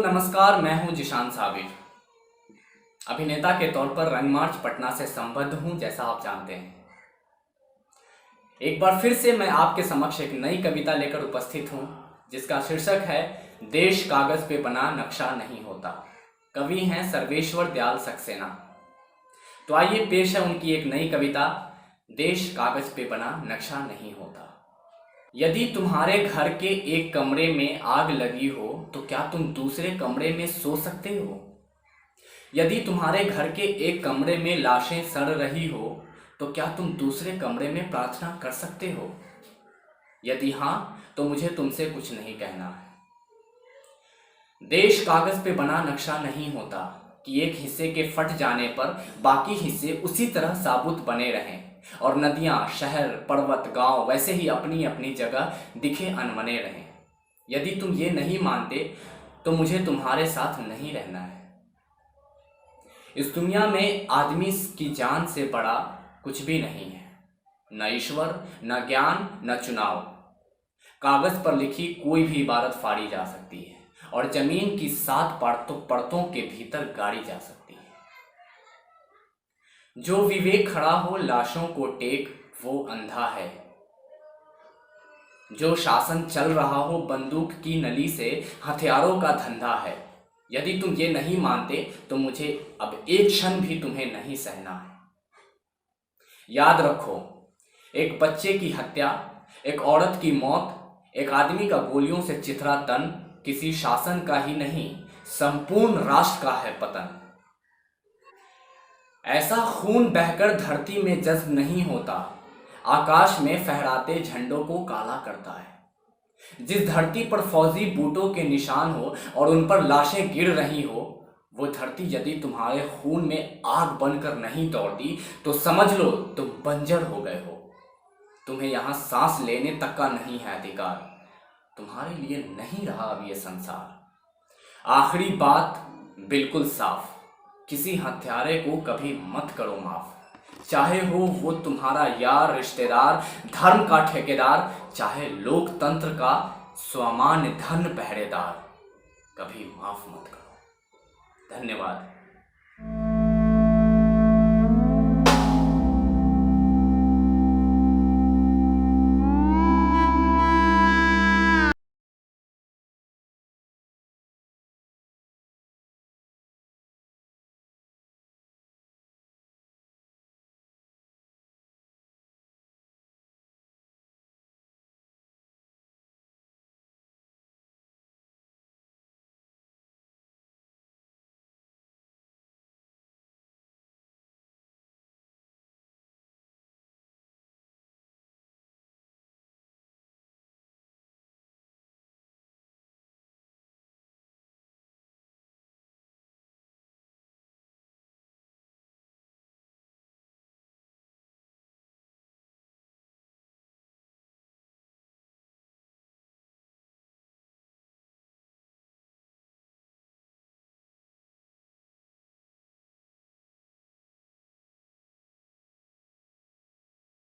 नमस्कार, मैं हूं जिशान साबिर। अभिनेता के तौर पर रंगमार्च पटना से संबद्ध हूं, जैसा आप जानते हैं। एक बार फिर से मैं आपके समक्ष एक नई कविता लेकर उपस्थित हूं, जिसका शीर्षक है देश कागज पे बना नक्शा नहीं होता। कवि हैं सर्वेश्वर दयाल सक्सेना। तो आइए पेश है उनकी एक नई कविता, देश कागज पे बना नक्शा नहीं होता। यदि तुम्हारे घर के एक कमरे में आग लगी हो तो क्या तुम दूसरे कमरे में सो सकते हो? यदि तुम्हारे घर के एक कमरे में लाशें सड़ रही हो तो क्या तुम दूसरे कमरे में प्रार्थना कर सकते हो? यदि हाँ, तो मुझे तुमसे कुछ नहीं कहना है। देश कागज पे बना नक्शा नहीं होता कि एक हिस्से के फट जाने पर बाकी हिस्से उसी तरह साबुत बने रहें और नदियां, शहर, पर्वत, गांव वैसे ही अपनी अपनी जगह दिखे अनबने रहें। यदि तुम ये नहीं मानते तो मुझे तुम्हारे साथ नहीं रहना है। इस दुनिया में आदमी की जान से बड़ा कुछ भी नहीं है, न ईश्वर, न ज्ञान, न चुनाव। कागज पर लिखी कोई भी इबारत फाड़ी जा सकती है और जमीन की 7 परतों के भीतर गाड़ी जा सकती है। जो विवेक खड़ा हो लाशों को टेक, वो अंधा है। जो शासन चल रहा हो बंदूक की नली से, हथियारों का धंधा है। यदि तुम ये नहीं मानते तो मुझे अब एक क्षण भी तुम्हें नहीं सहना है। याद रखो, एक बच्चे की हत्या, एक औरत की मौत, एक आदमी का गोलियों से चिथरा तन किसी शासन का ही नहीं, संपूर्ण राष्ट्र का है पतन। ऐसा खून बहकर धरती में जज्ब नहीं होता, आकाश में फहराते झंडों को काला करता है। जिस धरती पर फौजी बूटों के निशान हो और उन पर लाशें गिर रही हो, वो धरती यदि तुम्हारे खून में आग बनकर नहीं दौड़ती तो समझ लो तुम बंजर हो गए हो। तुम्हें यहां सांस लेने तक का नहीं है अधिकार। तुम्हारे लिए नहीं रहा अब ये संसार। आखिरी बात बिल्कुल साफ, किसी हत्यारे को कभी मत करो माफ। चाहे हो वो तुम्हारा यार, रिश्तेदार, धर्म का ठेकेदार, चाहे लोकतंत्र का स्वामान्य धन पहरेदार, कभी माफ मत करो। धन्यवाद।